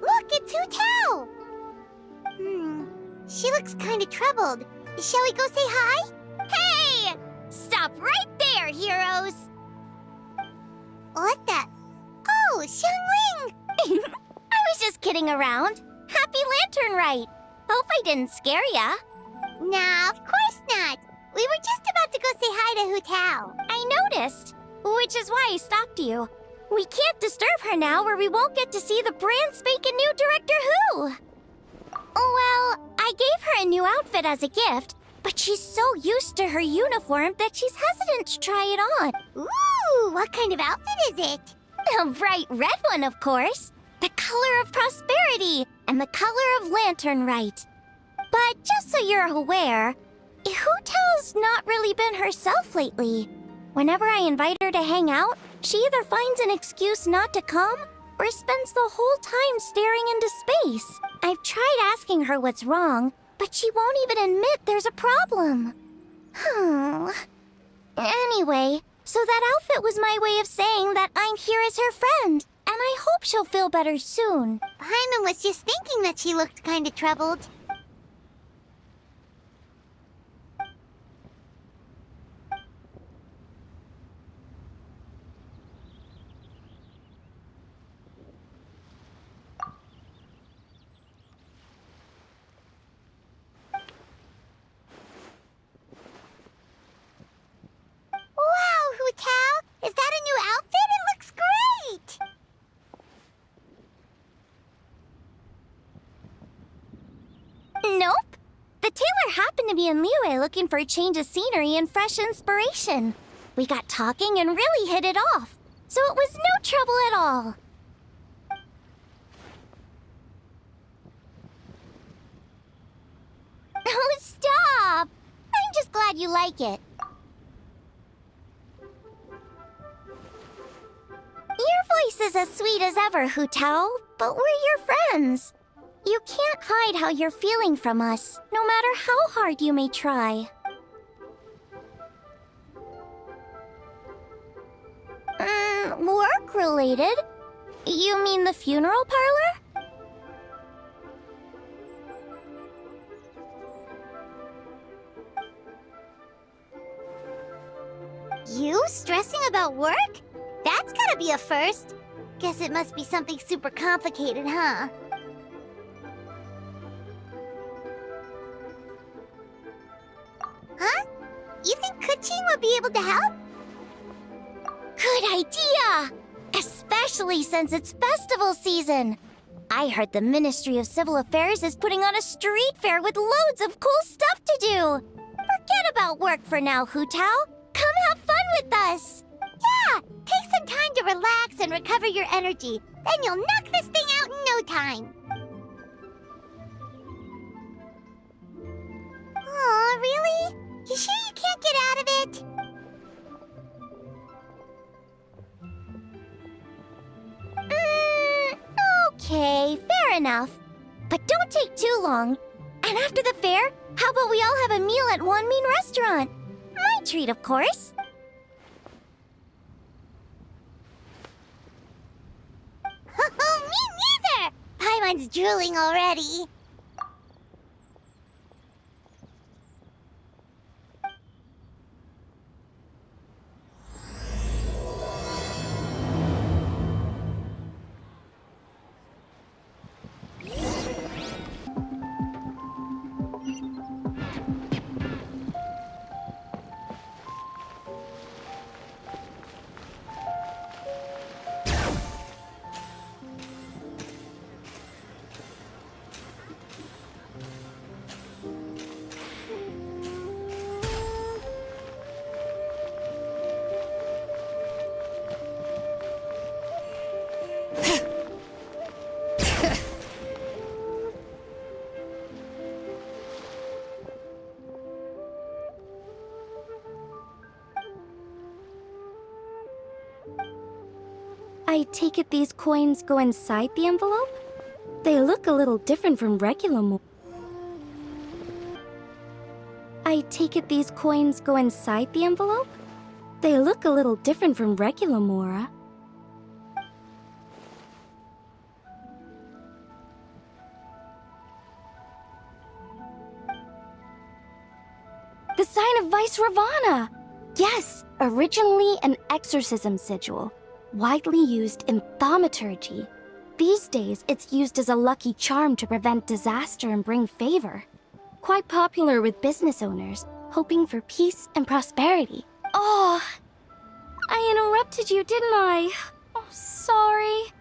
Look, it's Hu Tao! She looks kind of troubled. Shall we go say hi? Hey! Stop right there, heroes! What the? Oh, Xiangling! I was just kidding around. Happy Lantern Rite. Hope I didn't scare ya. Nah, of course not. We were just about to go say hi to Hu Tao. I noticed, which is why I stopped you. We can't disturb her now or we won't get to see the brand spanking new Director Who. Well, I gave her a new outfit as a gift, but she's so used to her uniform that she's hesitant to try it on. Ooh, what kind of outfit is it? A bright red one, of course. The color of prosperity and the color of Lantern Rite. But just so you're aware, Hu Tao's not really been herself lately. Whenever I invite her to hang out, she either finds an excuse not to come or spends the whole time staring into space. I've tried asking her what's wrong, but she won't even admit there's a problem. Anyway, so that outfit was my way of saying that I'm here as her friend, and I hope she'll feel better soon. Paimon was just thinking that she looked kind of troubled. Wow, Hu Tao! Is that a new outfit? It looks great! Nope. The tailor happened to be in Liyue looking for a change of scenery and fresh inspiration. We got talking and really hit it off, so it was no trouble at all. Oh, stop! I'm just glad you like it. Your voice is as sweet as ever, Hu Tao, but we're your friends. You can't hide how you're feeling from us, no matter how hard you may try. Work-related? You mean the funeral parlor? You stressing about work? That's gotta be a first. Guess it must be something super complicated, huh? Huh? You think Kuching would be able to help? Good idea! Especially since it's festival season. I heard the Ministry of Civil Affairs is putting on a street fair with loads of cool stuff to do. Forget about work for now, Hu Tao. Come have fun with us. Yeah! Take some time to relax and recover your energy. Then you'll knock this thing out in no time. Aw, really? You sure you can't get out of it? Okay, fair enough. But don't take too long. And after the fair, how about we all have a meal at Wanmin Restaurant? My treat, of course. Oh, me neither! Paimon's drooling already. I take it these coins go inside the envelope? They look a little different from regular Mora. I take it these coins go inside the envelope? They look a little different from regular Mora. The sign of Vice Ravana! Yes, originally an exorcism sigil, widely used in thaumaturgy. These days, it's used as a lucky charm to prevent disaster and bring favor. Quite popular with business owners, hoping for peace and prosperity. Oh, I interrupted you, didn't I? Oh, sorry.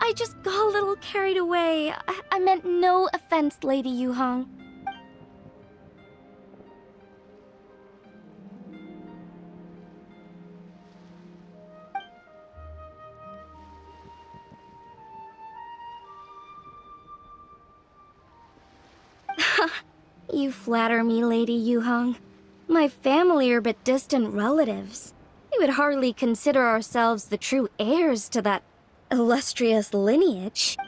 I just got a little carried away. I meant no offense, Lady Yuhong. You flatter me, Lady Yuhong. My family are but distant relatives. We would hardly consider ourselves the true heirs to that illustrious lineage.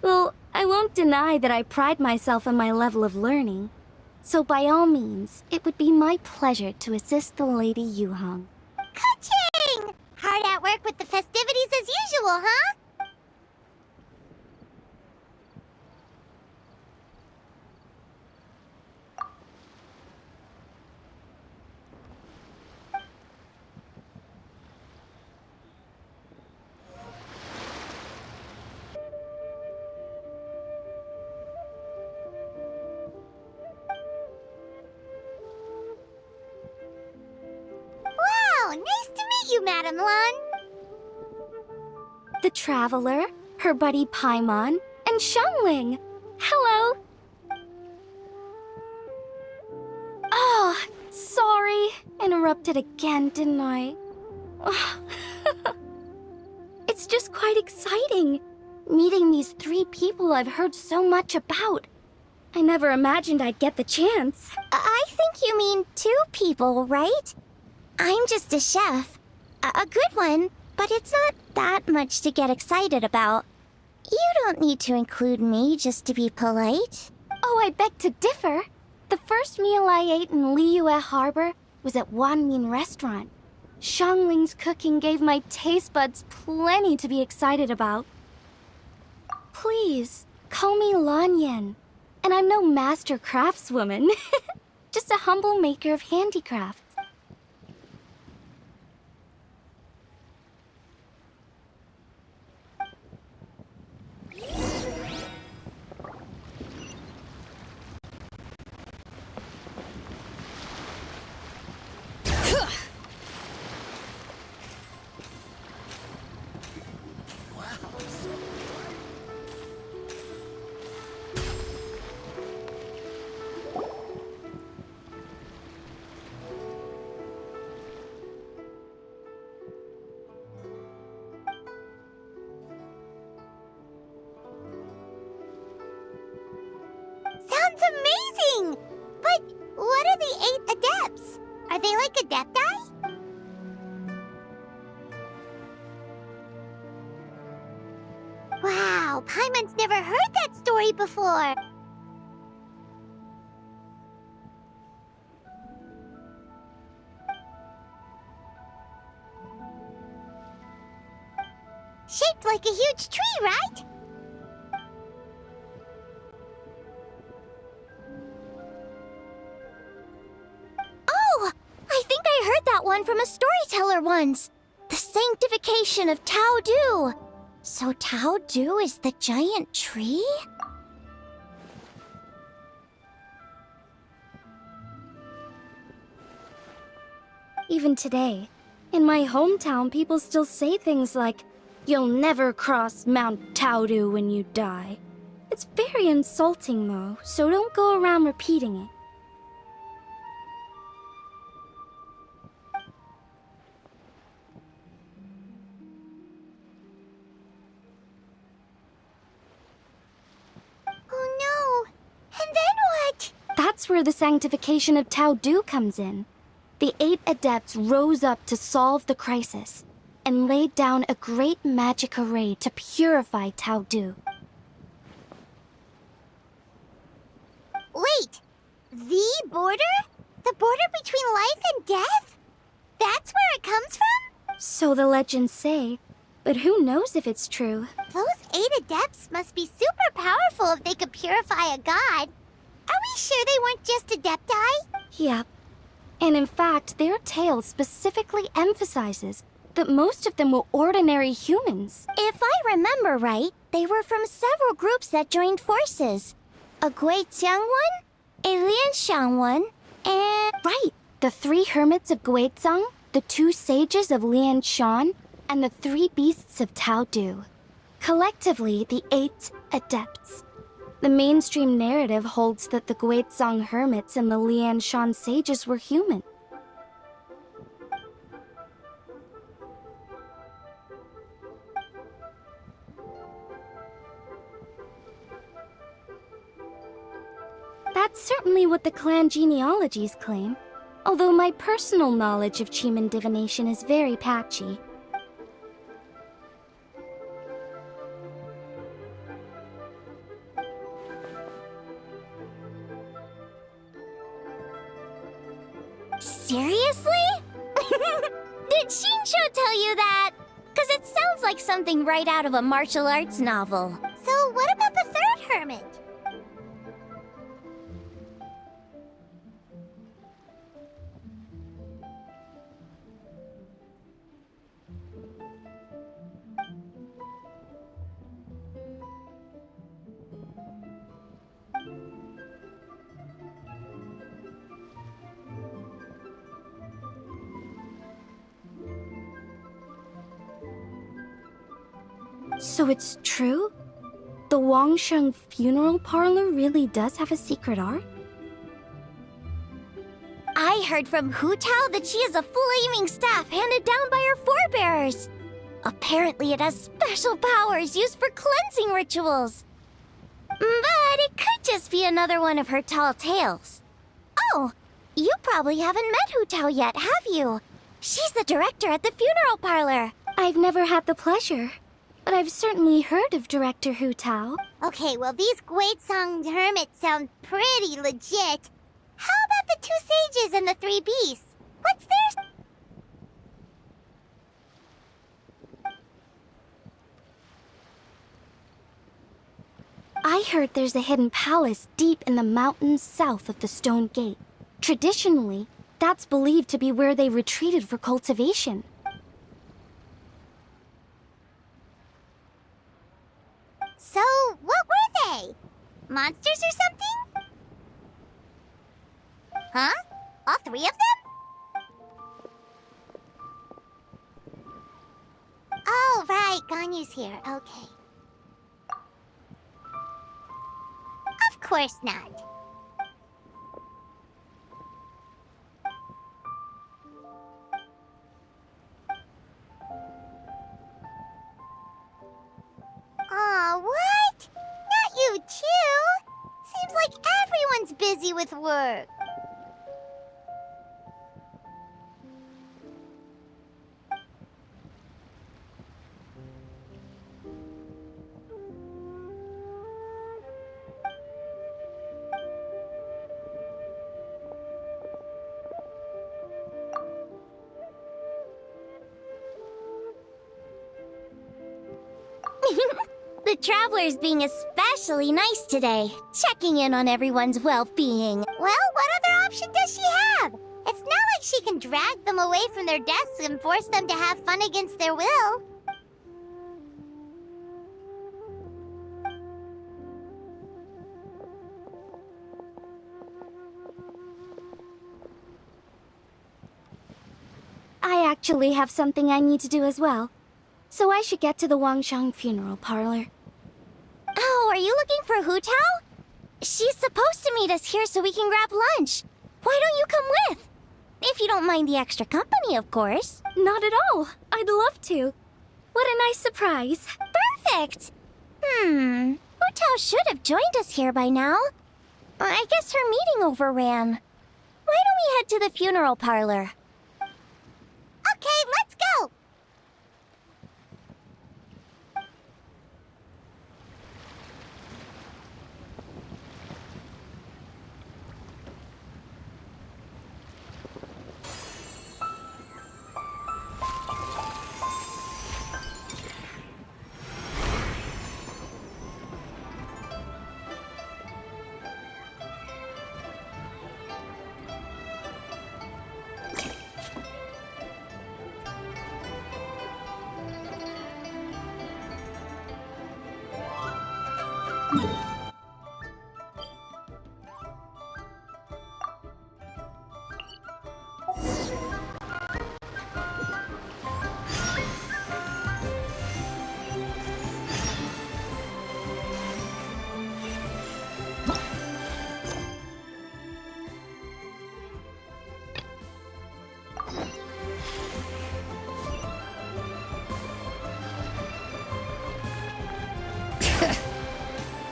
Well, I won't deny that I pride myself on my level of learning. So by all means, it would be my pleasure to assist the Lady Yuhong. Ka-ching! Hard at work with the festivities as usual, huh? Wow, nice to meet you, Madam Lun. The Traveler, her buddy Paimon, and Xiangling. Hello. Oh, sorry. Interrupted again, didn't I? It's just quite exciting, meeting these 3 people I've heard so much about. I never imagined I'd get the chance. I think you mean 2 people, right? I'm just a chef. A good one, but it's not that much to get excited about. You don't need to include me just to be polite. Oh, I beg to differ. The first meal I ate in Liyue Harbor was at Wanmin Restaurant. Xiangling's cooking gave my taste buds plenty to be excited about. Please, call me Lanyan. And I'm no master craftswoman. Just a humble maker of handicrafts. Sounds amazing! But what are the 8 Adepts? Are they like Adepti? Wow, Paimon's never heard that story before. Shaped like a huge tree, right? Oh, I think I heard that one from a storyteller once. The sanctification of Tao Du. So Tao Du is the giant tree? Even today, in my hometown, people still say things like, "You'll never cross Mount Taodu when you die." It's very insulting, though, so don't go around repeating it. Oh no! That's where the sanctification of Tao-Du comes in. The 8 Adepts rose up to solve the crisis and laid down a great magic array to purify Tao-Du. Wait! The border? The border between life and death? That's where it comes from? So the legends say, but who knows if it's true? Those 8 Adepts must be super powerful if they could purify a god. Are we sure they weren't just Adepti? Yep. And in fact, their tale specifically emphasizes that most of them were ordinary humans. If I remember right, they were from several groups that joined forces. A Guixiang one, a Lianxiang one, and... Right! The 3 hermits of Guizhang, the 2 sages of Lianshan, and the 3 beasts of Tao-Du. Collectively, the 8 Adepts. The mainstream narrative holds that the Guizhang hermits and the Lianshan sages were human. That's certainly what the clan genealogies claim, although my personal knowledge of Chiman divination is very patchy. Seriously? Did Shinsho tell you that? Because it sounds like something right out of a martial arts novel. So what about the 3rd hermit? So it's true? The Wangsheng funeral parlor really does have a secret art? I heard from Hu Tao that she has a flaming staff handed down by her forebears. Apparently it has special powers used for cleansing rituals. But it could just be another one of her tall tales. Oh, you probably haven't met Hu Tao yet, have you? She's the director at the funeral parlor. I've never had the pleasure, but I've certainly heard of Director Hu Tao. Okay, well, these Guizhang hermits sound pretty legit. How about the 2 sages and the 3 beasts? What's theirs? I heard there's a hidden palace deep in the mountains south of the Stone Gate. Traditionally, that's believed to be where they retreated for cultivation. So, what were they? Monsters or something? Huh? All 3 of them? Oh, right, Ganyu's here. Okay. Of course not. Aw, what? Not you too? Seems like everyone's busy with work. The Traveler's being especially nice today, checking in on everyone's well-being. Well, what other option does she have? It's not like she can drag them away from their desks and force them to have fun against their will. I actually have something I need to do as well, so I should get to the Wangsheng funeral parlor. Oh, are you looking for Hu Tao? She's supposed to meet us here so we can grab lunch. Why don't you come with? If you don't mind the extra company, of course. Not at all. I'd love to. What a nice surprise. Perfect! Hu Tao should have joined us here by now. I guess her meeting overran. Why don't we head to the funeral parlor? Okay, let's go!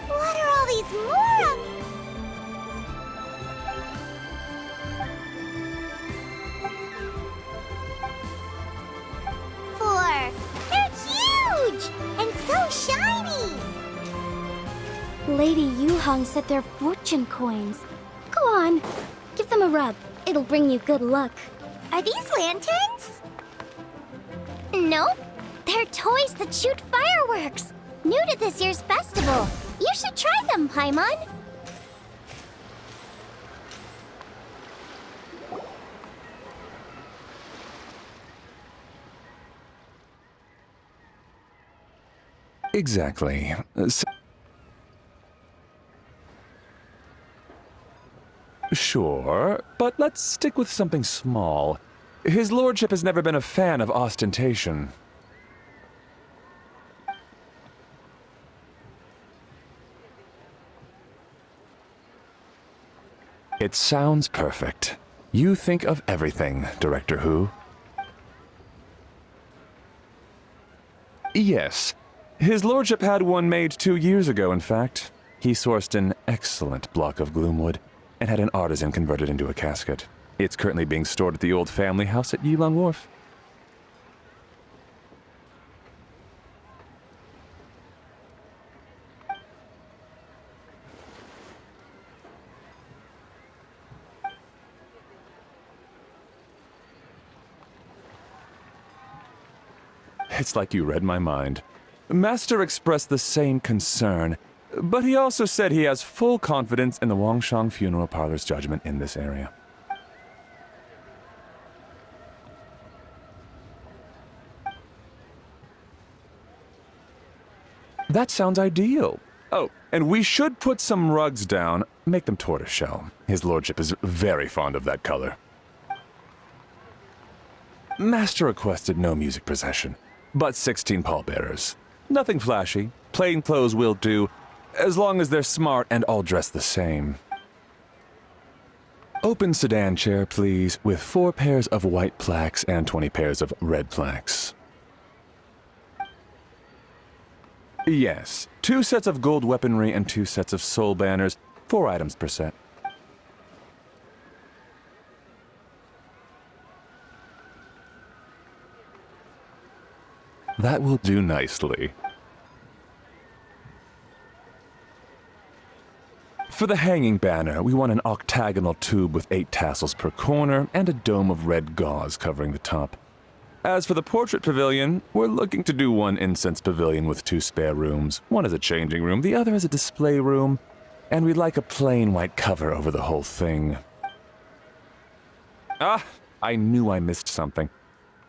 What are all these more of? Four. They're huge and so shiny. Lady Yuhong said they're fortune coins. Go on, give them a rub. It'll bring you good luck. Are these lanterns? Nope. They're toys that shoot fireworks. New to this year's festival. You should try them, Paimon. Exactly. Sure, but let's stick with something small. His lordship has never been a fan of ostentation. It sounds perfect. You think of everything, Director Who. Yes. His lordship had one made 2 years ago, in fact. He sourced an excellent block of gloomwood and had an artisan convert it into a casket. It's currently being stored at the old family house at Yilong Wharf. It's like you read my mind. Master expressed the same concern, but he also said he has full confidence in the Wangshang Funeral Parlor's judgment in this area. That sounds ideal. Oh, and we should put some rugs down, make them tortoiseshell. His lordship is very fond of that color. Master requested no music procession, but 16 pallbearers. Nothing flashy, plain clothes will do, as long as they're smart and all dressed the same. Open sedan chair, please, with 4 pairs of white plaques and 20 pairs of red plaques. Yes, 2 sets of gold weaponry and 2 sets of soul banners, 4 items per set. That will do nicely. For the hanging banner, we want an octagonal tube with 8 tassels per corner and a dome of red gauze covering the top. As for the portrait pavilion, we're looking to do one incense pavilion with 2 spare rooms. One is a changing room, the other is a display room, and we'd like a plain white cover over the whole thing. Ah, I knew I missed something.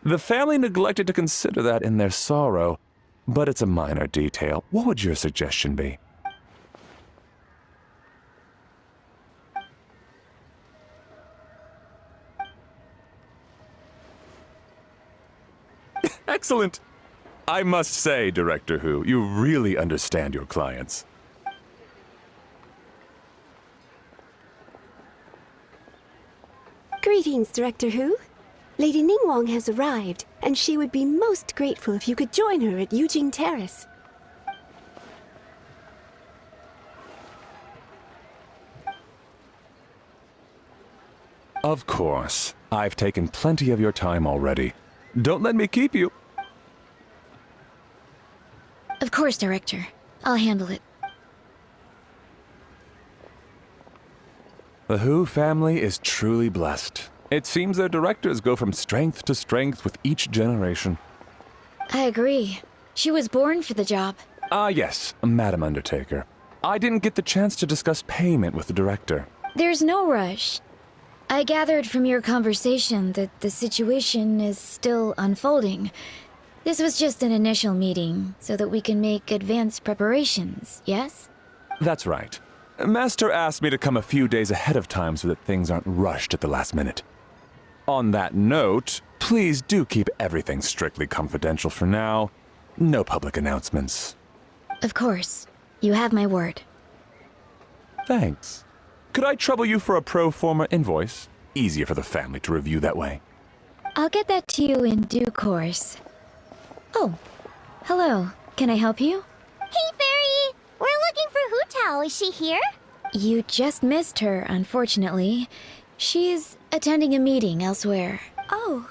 The family neglected to consider that in their sorrow, but it's a minor detail. What would your suggestion be? Excellent! I must say, Director Who, you really understand your clients. Greetings, Director Who. Lady Ningguang has arrived, and she would be most grateful if you could join her at Yujing Terrace. Of course. I've taken plenty of your time already. Don't let me keep you. Of course, Director. I'll handle it. The Hu family is truly blessed. It seems their directors go from strength to strength with each generation. I agree. She was born for the job. Yes, Madam Undertaker. I didn't get the chance to discuss payment with the director. There's no rush. I gathered from your conversation that the situation is still unfolding. This was just an initial meeting, so that we can make advanced preparations, yes? That's right. Master asked me to come a few days ahead of time so that things aren't rushed at the last minute. On that note, please do keep everything strictly confidential for now. No public announcements. Of course. You have my word. Thanks. Could I trouble you for a pro forma invoice? Easier for the family to review that way. I'll get that to you in due course. Oh, hello. Can I help you? Hey, Fairy! We're looking for Hu Tao. Is she here? You just missed her, unfortunately. She's attending a meeting elsewhere. Oh.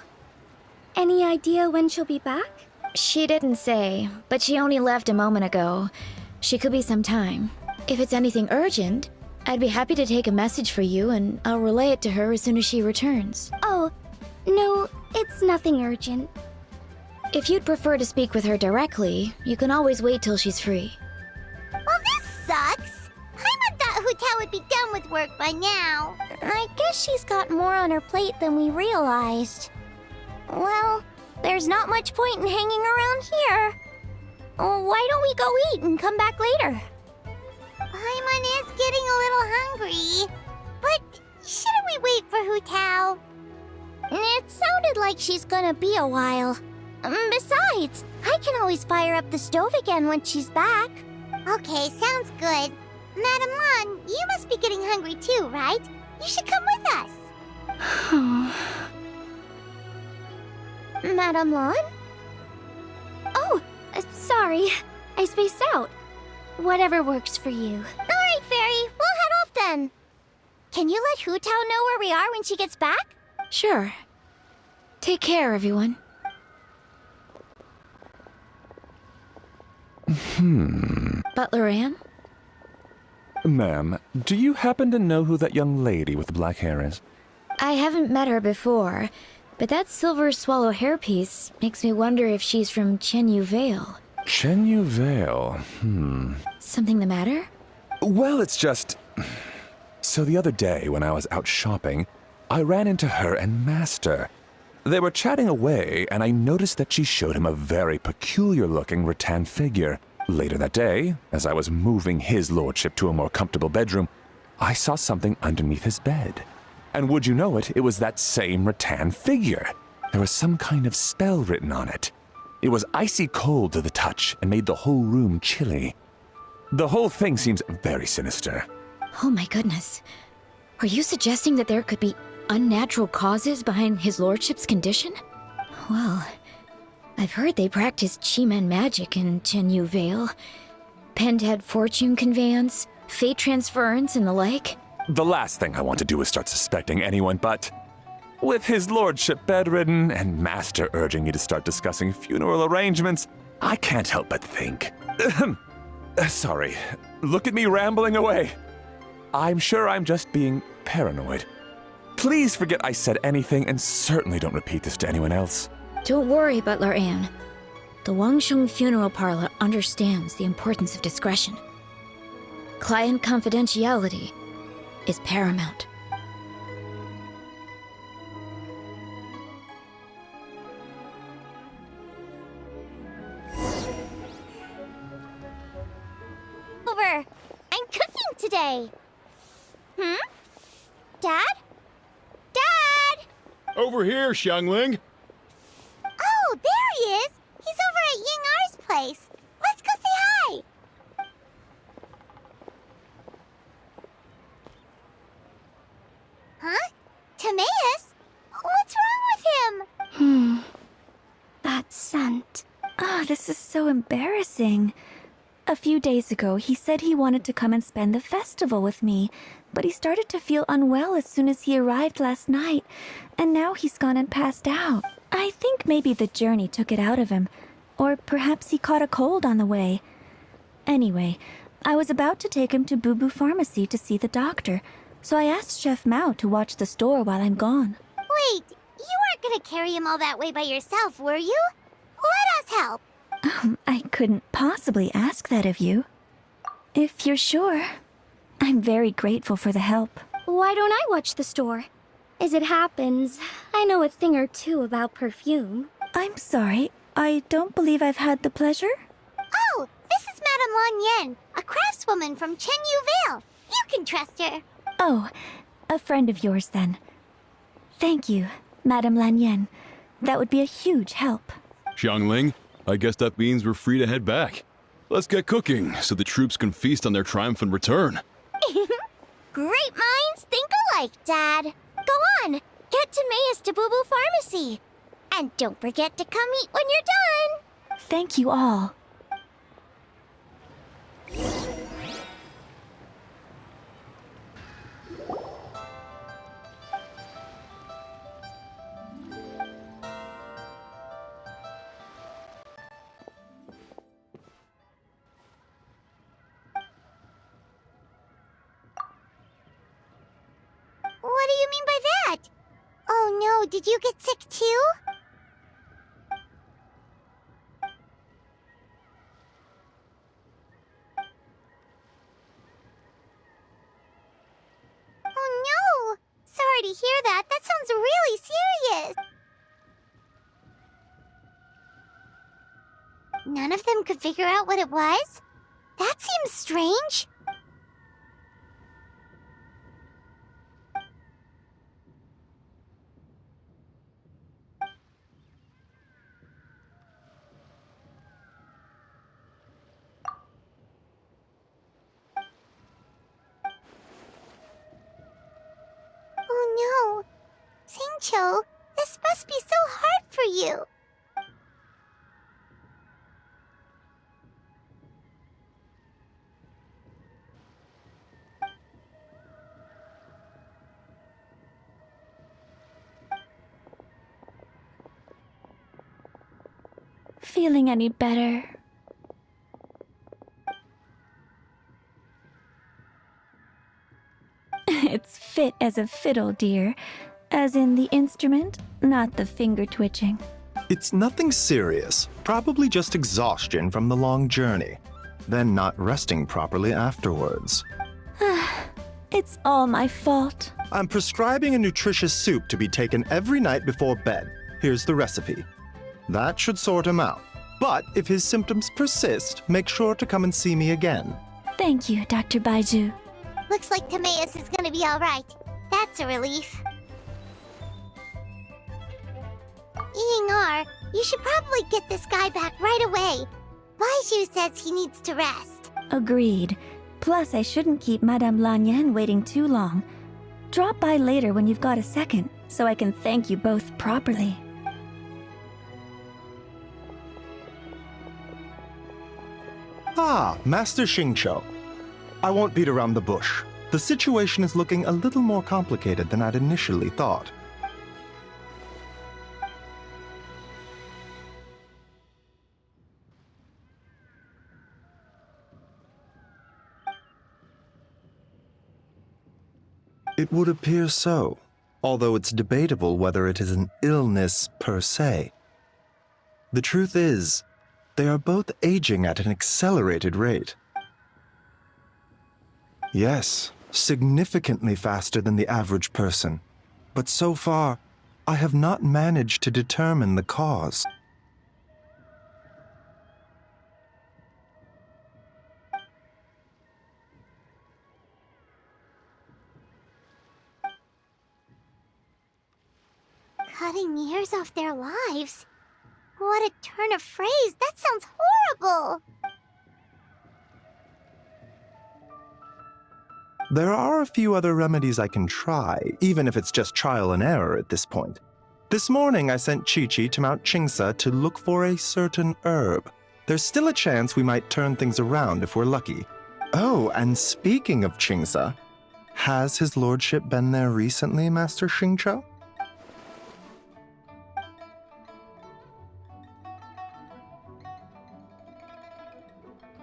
Any idea when she'll be back? She didn't say, but she only left a moment ago. She could be some time. If it's anything urgent, I'd be happy to take a message for you and I'll relay it to her as soon as she returns. Oh, no, it's nothing urgent. If you'd prefer to speak with her directly, you can always wait till she's free. Well, this sucks. Paimon thought Hu Tao would be done with work by now. I guess she's got more on her plate than we realized. Well, there's not much point in hanging around here. Why don't we go eat and come back later? Paimon is getting a little hungry. But shouldn't we wait for Hu Tao? It sounded like she's gonna be a while. Besides, I can always fire up the stove again when she's back. Okay, sounds good. Madam Lan, you must be getting hungry too, right? You should come with us. Madam Lan? Oh, sorry. I spaced out. Whatever works for you. Alright, Fairy. We'll head off then. Can you let Hu Tao know where we are when she gets back? Sure. Take care, everyone. Butler Ann? Ma'am, do you happen to know who that young lady with the black hair is? I haven't met her before, but that silver swallow hairpiece makes me wonder if she's from Chenyu Vale. Chenyu Vale, Something the matter? Well, it's just... So the other day when I was out shopping, I ran into her and Master. They were chatting away, and I noticed that she showed him a very peculiar-looking rattan figure. Later that day, as I was moving his lordship to a more comfortable bedroom, I saw something underneath his bed. And would you know it, it was that same rattan figure. There was some kind of spell written on it. It was icy cold to the touch and made the whole room chilly. The whole thing seems very sinister. Oh my goodness. Are you suggesting that there could be unnatural causes behind his lordship's condition? Well, I've heard they practice Chi-Man magic in Chenyu Vale. Pendhead fortune conveyance, fate transference, and the like. The last thing I want to do is start suspecting anyone, but... With his lordship bedridden and Master urging me to start discussing funeral arrangements, I can't help but think. Sorry, look at me rambling away. I'm sure I'm just being paranoid. Please forget I said anything and certainly don't repeat this to anyone else. Don't worry, Butler Ann. The Wangsheng Funeral Parlor understands the importance of discretion. Client confidentiality is paramount. Over. I'm cooking today. Dad? Dad! Over here, Xiangling. Oh, there he is. He's over at Ying R's place. Let's go say hi. Huh? Timaeus? What's wrong with him? That scent. Oh, this is so embarrassing. A few days ago, he said he wanted to come and spend the festival with me, but he started to feel unwell as soon as he arrived last night, and now he's gone and passed out. I think maybe the journey took it out of him, or perhaps he caught a cold on the way. Anyway, I was about to take him to Boo Boo Pharmacy to see the doctor, so I asked Chef Mao to watch the store while I'm gone. Wait, you weren't gonna carry him all that way by yourself, were you? Let us help. I couldn't possibly ask that of you. If you're sure, I'm very grateful for the help. Why don't I watch the store? As it happens, I know a thing or two about perfume. I'm sorry, I don't believe I've had the pleasure. Oh, this is Madame Lan Yen, a craftswoman from Chenyu Vale. You can trust her. Oh, a friend of yours then. Thank you, Madame Lan Yen. That would be a huge help. Xiangling, I guess that means we're free to head back. Let's get cooking so the troops can feast on their triumphant return. Great minds think alike, Dad. Go on, get Timaeus to Boo Boo Pharmacy. And don't forget to come eat when you're done. Thank you all. What do you mean by that? Oh no, did you get sick too? Oh no! Sorry to hear that. That sounds really serious. None of them could figure out what it was? That seems strange. Oh no! Singcho, this must be so hard for you. Feeling any better? It's fit as a fiddle, dear. As in the instrument, not the finger twitching. It's nothing serious, probably just exhaustion from the long journey, then not resting properly afterwards. It's all my fault. I'm prescribing a nutritious soup to be taken every night before bed. Here's the recipe. That should sort him out. But if his symptoms persist, make sure to come and see me again. Thank you, Dr. Baiju. Looks like Timaeus is gonna be alright. That's a relief. Ying-ar, you should probably get this guy back right away. Baiju says he needs to rest. Agreed. Plus, I shouldn't keep Madame Lan Yen waiting too long. Drop by later when you've got a second, so I can thank you both properly. Ah, Master Xingqiu. I won't beat around the bush. The situation is looking a little more complicated than I'd initially thought. It would appear so, although it's debatable whether it is an illness per se. The truth is, they are both aging at an accelerated rate. Yes, significantly faster than the average person. But so far, I have not managed to determine the cause. Cutting years off their lives? What a turn of phrase! That sounds horrible! There are a few other remedies I can try, even if it's just trial and error at this point. This morning I sent Chi-Chi to Mount Qingsa to look for a certain herb. There's still a chance we might turn things around if we're lucky. Oh, and speaking of Qingsa, has his lordship been there recently, Master Xingqiu?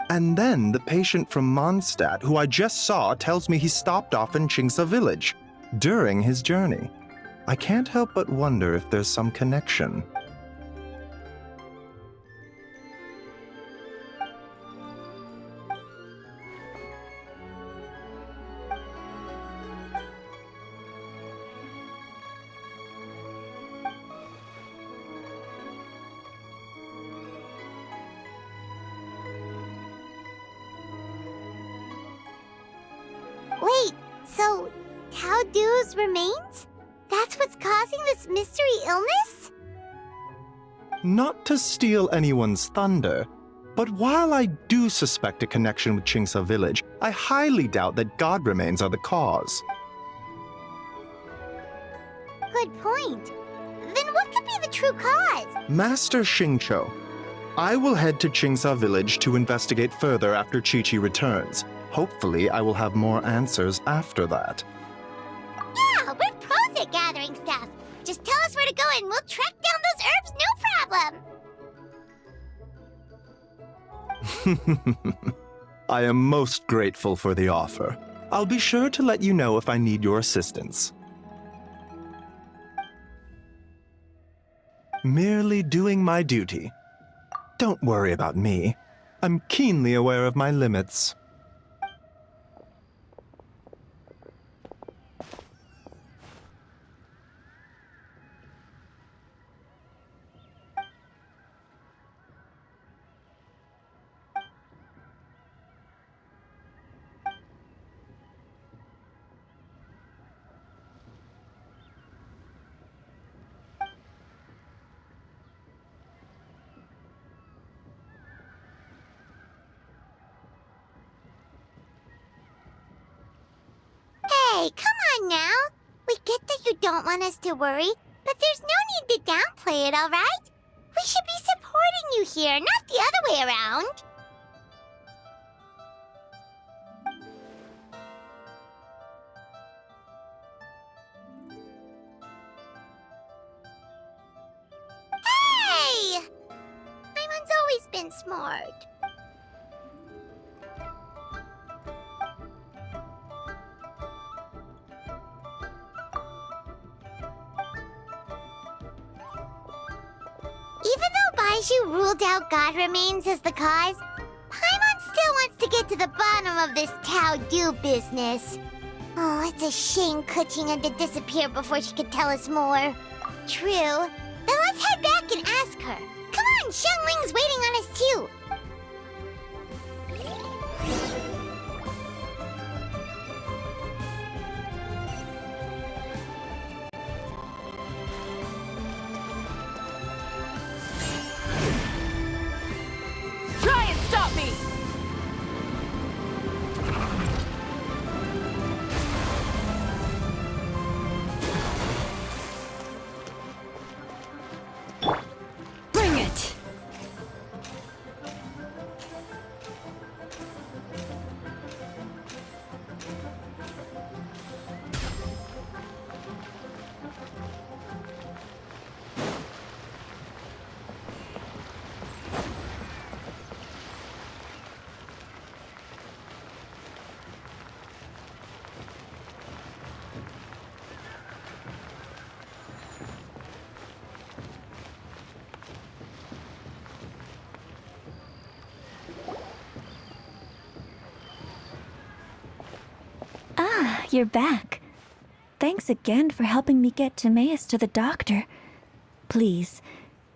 And then the patient from Mondstadt, who I just saw, tells me he stopped off in Qingsa village during his journey. I can't help but wonder if there's some connection. Wait, so Tao Du's remains? That's what's causing this mystery illness? Not to steal anyone's thunder, but while I do suspect a connection with Qingsa village, I highly doubt that god remains are the cause. Good point. Then what could be the true cause? Master Xingqiu, I will head to Qingsa village to investigate further after Chi-Chi returns. Hopefully, I will have more answers after that. Yeah, we're pros at gathering stuff. Just tell us where to go and we'll track down those herbs, no problem. I am most grateful for the offer. I'll be sure to let you know if I need your assistance. Merely doing my duty. Don't worry about me. I'm keenly aware of my limits. Hey, come on now. We get that you don't want us to worry, but there's no need to downplay it, all right? We should be supporting you here, not the other way around. Hey! Paimon's always been smart. Even though Baizhu ruled out God remains as the cause, Paimon still wants to get to the bottom of this Tao Du business. Oh, it's a shame Kuching had to disappear before she could tell us more. True. Then let's head back and ask her. Come on, Xiangling's waiting on us too. Try and stop me! Bring it! Ah, you're back. Thanks again for helping me get Timaeus to the doctor. Please,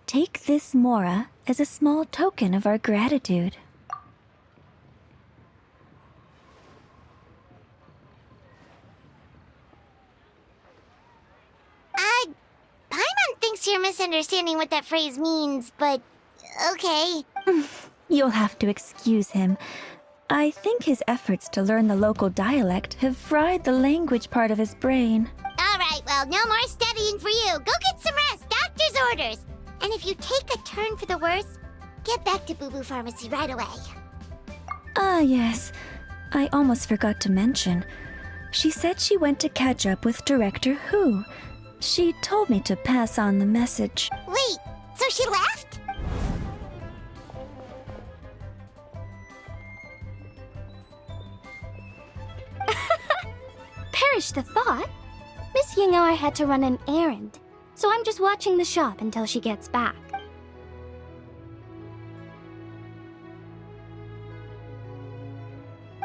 take this Mora as a small token of our gratitude. Paimon thinks you're misunderstanding what that phrase means, but okay. You'll have to excuse him. I think his efforts to learn the local dialect have fried the language part of his brain. All right, well, no more studying for you. Go get some rest. Doctor's orders. And if you take a turn for the worse, get back to Boo Boo Pharmacy right away. Ah, yes. I almost forgot to mention. She said she went to catch up with Director Who. She told me to pass on the message. Wait, so she left? Perish the thought. Miss Ying'er had to run an errand, so I'm just watching the shop until she gets back.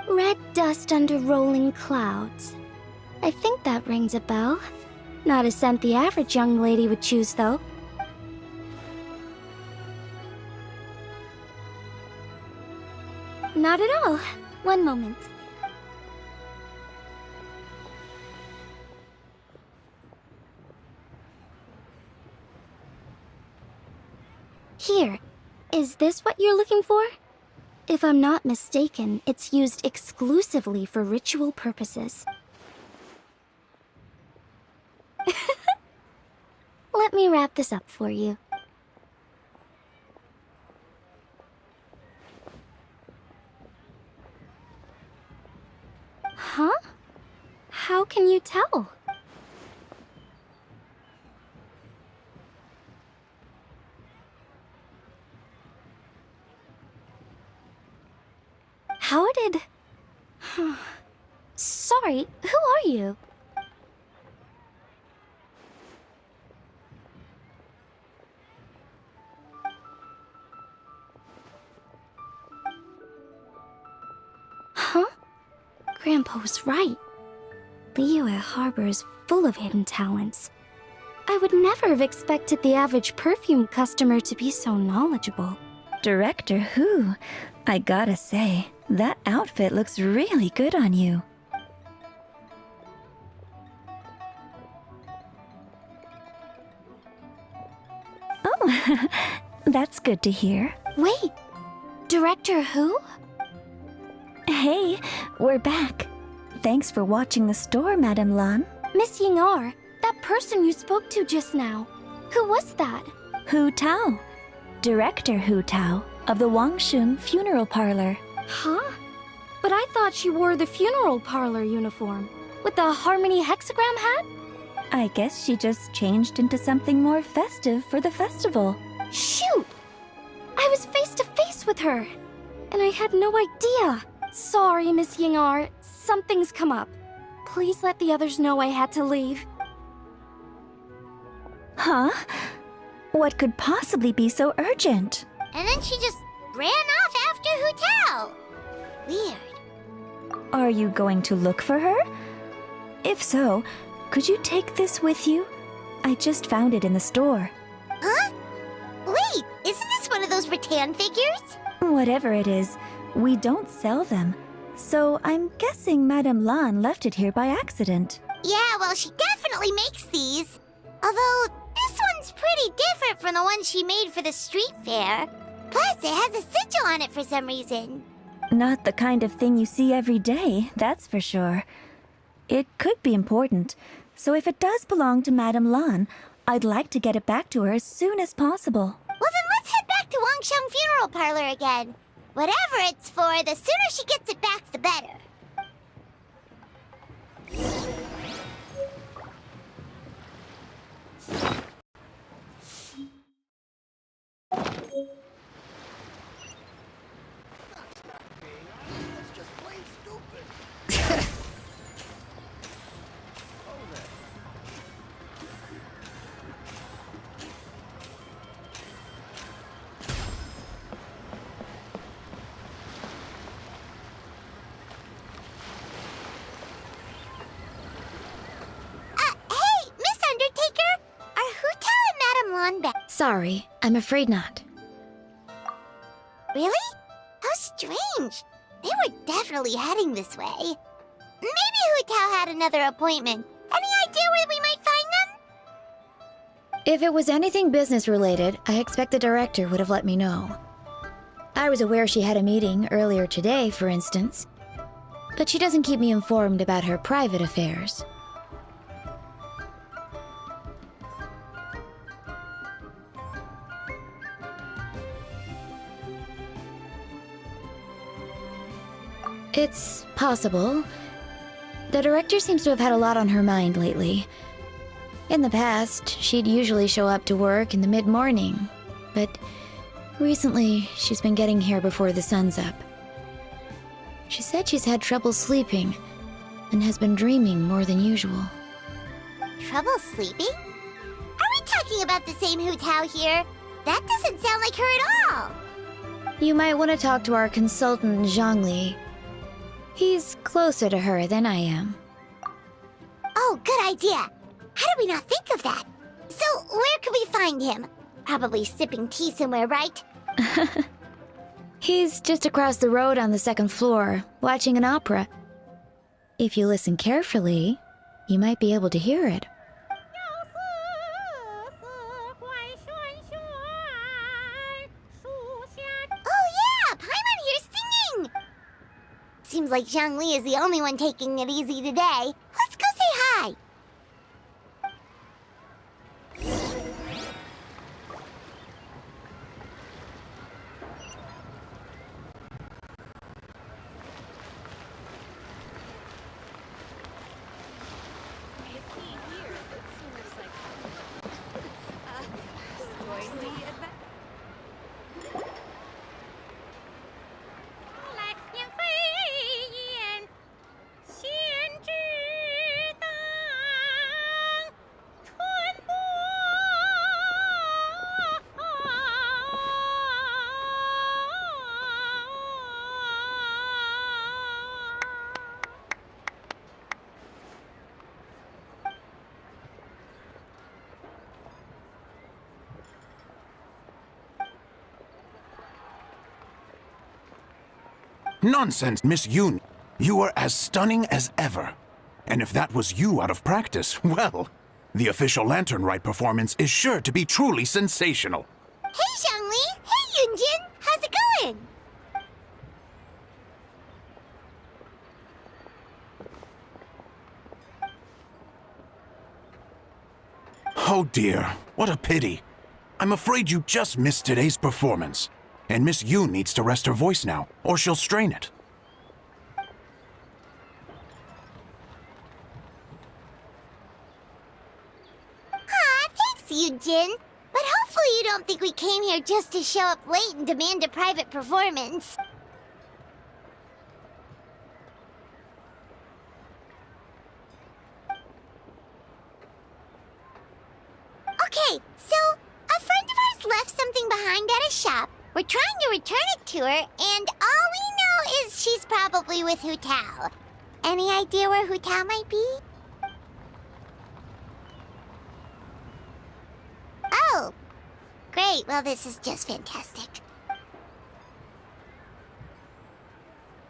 Red dust under rolling clouds. I think that rings a bell. Not a scent the average young lady would choose, though. Not at all. One moment. Here. Is this what you're looking for? If I'm not mistaken, it's used exclusively for ritual purposes. Let me wrap this up for you. Huh? How can you tell? How did... Sorry, who are you? Huh? Grandpa was right. Liyue Harbor is full of hidden talents. I would never have expected the average perfume customer to be so knowledgeable. Director Who? I gotta say, that outfit looks really good on you. Oh, that's good to hear. Wait, Director Who? Hey, we're back. Thanks for watching the store, Madame Lan. Miss Ying'er, that person you spoke to just now. Who was that? Hu Tao. Director Hu Tao of the Wangshun Funeral Parlor. Huh? But I thought she wore the funeral parlor uniform with the Harmony hexagram hat? I guess she just changed into something more festive for the festival. Shoot! I was face to face with her, and I had no idea. Sorry, Miss Ying'er. Something's come up. Please let the others know I had to leave. Huh? What could possibly be so urgent? And then she just ran off after Hu Tao. Weird. Are you going to look for her? If so, could you take this with you? I just found it in the store. Huh? Wait, isn't this one of those rattan figures? Whatever it is, we don't sell them. So I'm guessing Madame Lan left it here by accident. Yeah, well, she definitely makes these. Although, this one's pretty different from the one she made for the street fair. Plus, it has a sigil on it for some reason. Not the kind of thing you see every day, that's for sure. It could be important, so if it does belong to Madame Lan, I'd like to get it back to her as soon as possible. Well, then let's head back to Wangsheng Funeral Parlor again. Whatever it's for, the sooner she gets it back, the better. Hey, Miss Undertaker! Are Hu Tao and Madame Lan back? Sorry, I'm afraid not. Really? How strange. They were definitely heading this way. Maybe Hu Tao had another appointment. Any idea where we might find them? If it was anything business related, I expect the director would have let me know. I was aware she had a meeting earlier today, for instance. But she doesn't keep me informed about her private affairs. It's possible. The director seems to have had a lot on her mind lately. In the past, she'd usually show up to work in the mid-morning, but recently she's been getting here before the sun's up. She said she's had trouble sleeping and has been dreaming more than usual. Trouble sleeping? Are we talking about the same Hu Tao here? That doesn't sound like her at all. You might want to talk to our consultant, Zhongli. He's closer to her than I am. Oh, good idea. How did we not think of that? So, where could we find him? Probably sipping tea somewhere, right? He's just across the road on the second floor, watching an opera. If you listen carefully, you might be able to hear it. Oh yeah, Paimon here's singing! Seems like Zhongli is the only one taking it easy today. Let's go say hi! Nonsense, Miss Yoon. You are as stunning as ever. And if that was you out of practice, well, the official Lantern Rite performance is sure to be truly sensational. Hey, Zhongli! Hey, Yunjin! How's it going? Oh dear, what a pity. I'm afraid you just missed today's performance. And Miss Yoon needs to rest her voice now, or she'll strain it. Aw, thanks, Yunjin. But hopefully you don't think we came here just to show up late and demand a private performance. Okay, so a friend of ours left something behind at a shop. We're trying to return it to her, and all we know is she's probably with Hu Tao. Any idea where Hu Tao might be? Oh, great. Well, this is just fantastic.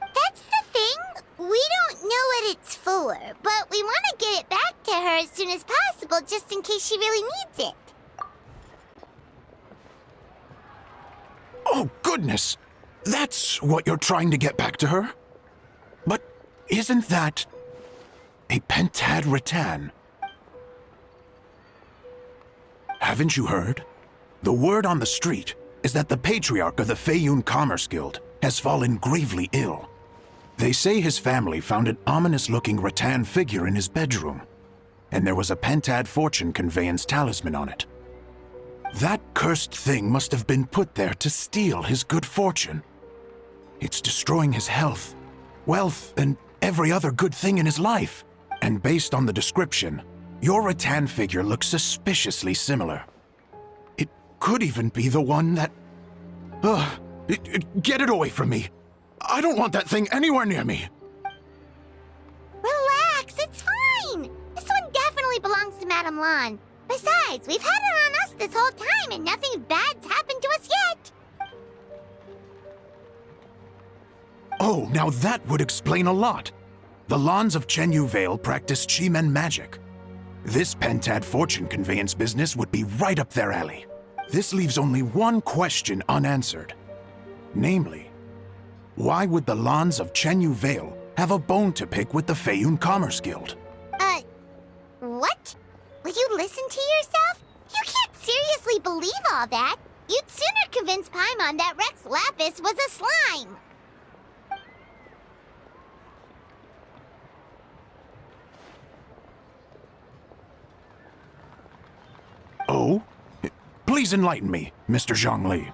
That's the thing. We don't know what it's for, but we want to get it back to her as soon as possible just in case she really needs it. Oh, goodness! That's what you're trying to get back to her? But isn't that a pentad rattan? Haven't you heard? The word on the street is that the patriarch of the Feiyun Commerce Guild has fallen gravely ill. They say his family found an ominous-looking rattan figure in his bedroom, and there was a pentad fortune conveyance talisman on it. That cursed thing must have been put there to steal his good fortune. It's destroying his health, wealth, and every other good thing in his life. And based on the description, your rattan figure looks suspiciously similar. It could even be the one that... get it away from me! I don't want that thing anywhere near me! Relax, it's fine! This one definitely belongs to Madame Lan. Besides, we've had it on us this whole time and nothing bad's happened to us yet! Oh, now that would explain a lot. The Lans of Chenyu Vale practice Chi-Men magic. This pentad fortune conveyance business would be right up their alley. This leaves only one question unanswered. Namely, why would the Lans of Chenyu Vale have a bone to pick with the Feiyun Commerce Guild? What? Will you listen to yourself? You can't seriously believe all that. You'd sooner convince Paimon that Rex Lapis was a slime. Oh? Please enlighten me, Mr. Zhongli.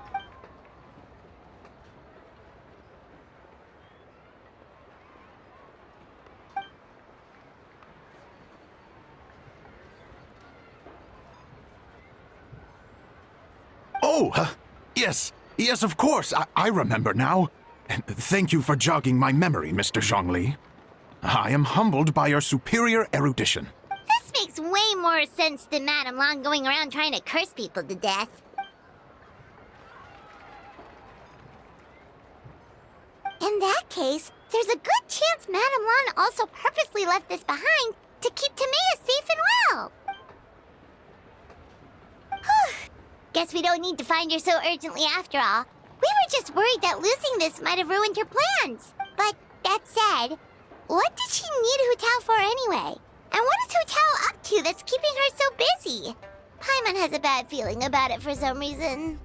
Oh, yes. Yes, of course. I remember now. Thank you for jogging my memory, Mr. Zhongli. I am humbled by your superior erudition. This makes way more sense than Madame Long going around trying to curse people to death. In that case, there's a good chance Madame Long also purposely left this behind to keep Timea safe and well. Whew. Guess we don't need to find her so urgently after all. We were just worried that losing this might have ruined her plans. But that said, what did she need Hu Tao for anyway? And what is Hu Tao up to that's keeping her so busy? Paimon has a bad feeling about it for some reason.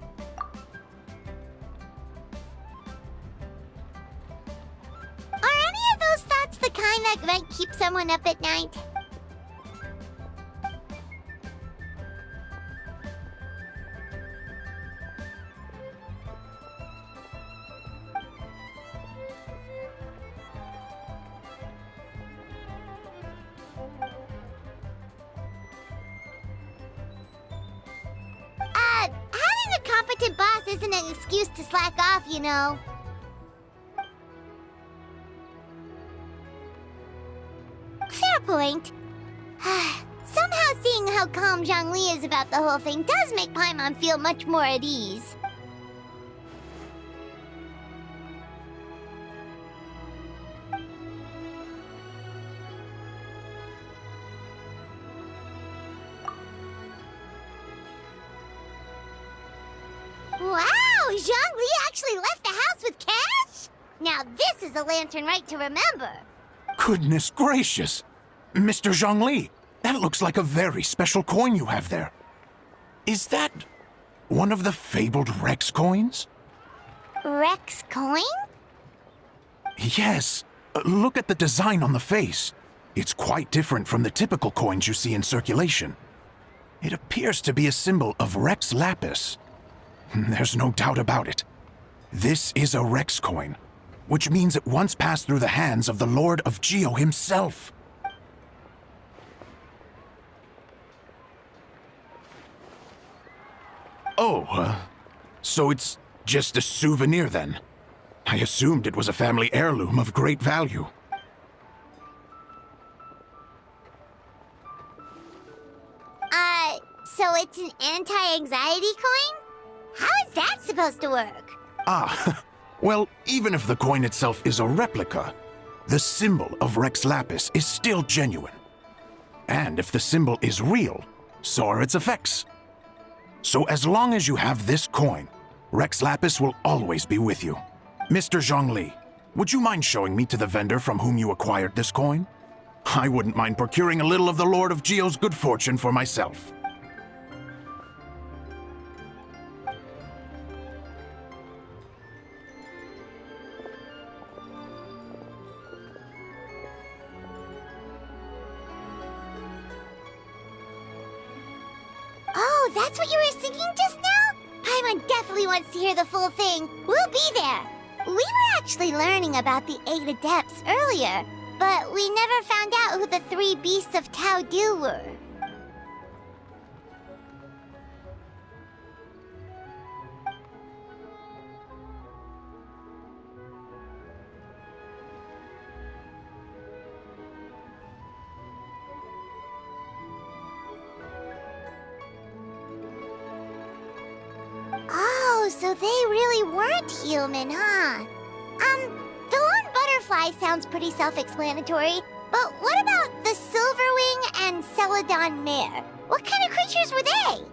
Are any of those thoughts the kind that might keep someone up at night? Having a competent boss isn't an excuse to slack off, you know. Fair point. Somehow seeing how calm Zhongli is about the whole thing does make Paimon feel much more at ease. Wow! Zhongli actually left the house with cash? Now this is a lantern right to remember. Goodness gracious! Mr. Zhongli, that looks like a very special coin you have there. Is that one of the fabled Rex coins? Rex coin? Yes. Look at the design on the face. It's quite different from the typical coins you see in circulation. It appears to be a symbol of Rex Lapis. There's no doubt about it. This is a Rex coin, which means it once passed through the hands of the Lord of Geo himself. Oh, so it's just a souvenir then? I assumed it was a family heirloom of great value. So it's an anti-anxiety coin? How is that supposed to work? Well, even if the coin itself is a replica, the symbol of Rex Lapis is still genuine. And if the symbol is real, so are its effects. So as long as you have this coin, Rex Lapis will always be with you. Mr. Zhongli, would you mind showing me to the vendor from whom you acquired this coin? I wouldn't mind procuring a little of the Lord of Geo's good fortune for myself. Oh, that's what you were singing just now? Paimon definitely wants to hear the full thing. We'll be there. We were actually learning about the 8 Adepts earlier, but we never found out who the 3 Beasts of Tao Du were. Oh, so they really weren't human, huh? The lone butterfly sounds pretty self-explanatory, but what about the Silverwing and Celadon Mare? What kind of creatures were they?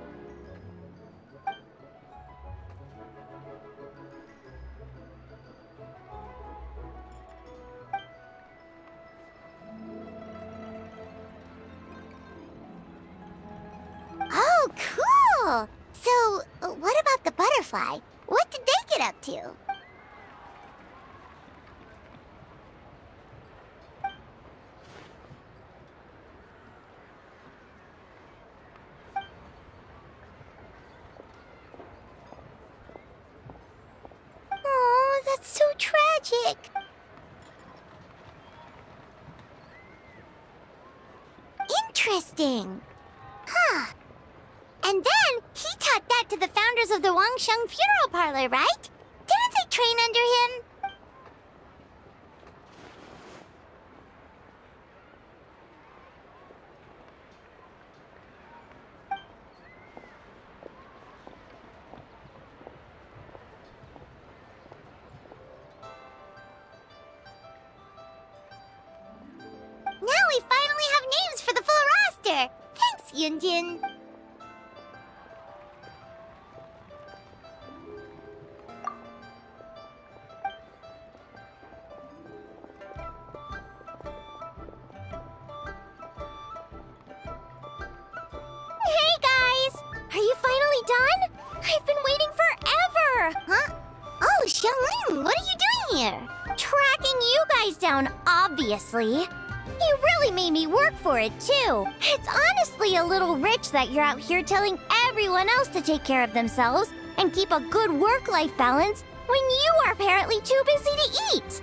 Oh, cool! So, what about the butterfly? What did they get up to? magic. Interesting. Huh. And then he taught that to the founders of the Wangsheng Funeral Parlor, right? Didn't they train under him? Now we finally have names for the full roster! Thanks, Yunjin! Hey guys! Are you finally done? I've been waiting forever! Huh? Oh, Xiangling, what are you doing here? Tracking you guys down, obviously. You really made me work for it, too. It's honestly a little rich that you're out here telling everyone else to take care of themselves and keep a good work-life balance when you are apparently too busy to eat.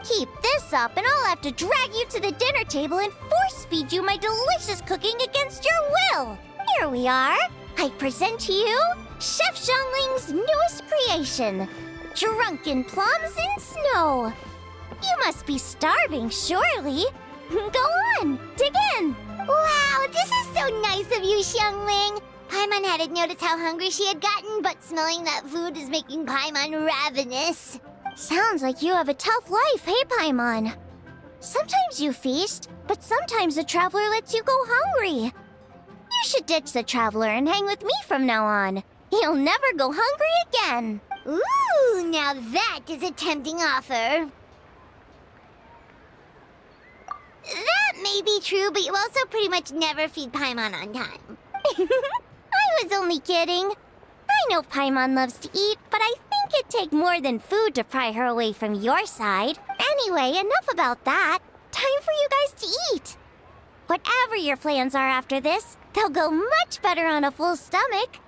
Keep this up and I'll have to drag you to the dinner table and force-feed you my delicious cooking against your will. Here we are. I present to you Chef Xiangling's newest creation, Drunken Plums in Snow. You must be starving, surely. Go on, dig in. Wow, this is so nice of you, Xiangling. Paimon hadn't noticed how hungry she had gotten, but smelling that food is making Paimon ravenous. Sounds like you have a tough life, hey, Paimon? Sometimes you feast, but sometimes the traveler lets you go hungry. You should ditch the traveler and hang with me from now on. You'll never go hungry again. Ooh, now that is a tempting offer. That may be true, but you also pretty much never feed Paimon on time. I was only kidding. I know Paimon loves to eat, but I think it'd take more than food to pry her away from your side. Anyway, enough about that. Time for you guys to eat. Whatever your plans are after this, they'll go much better on a full stomach.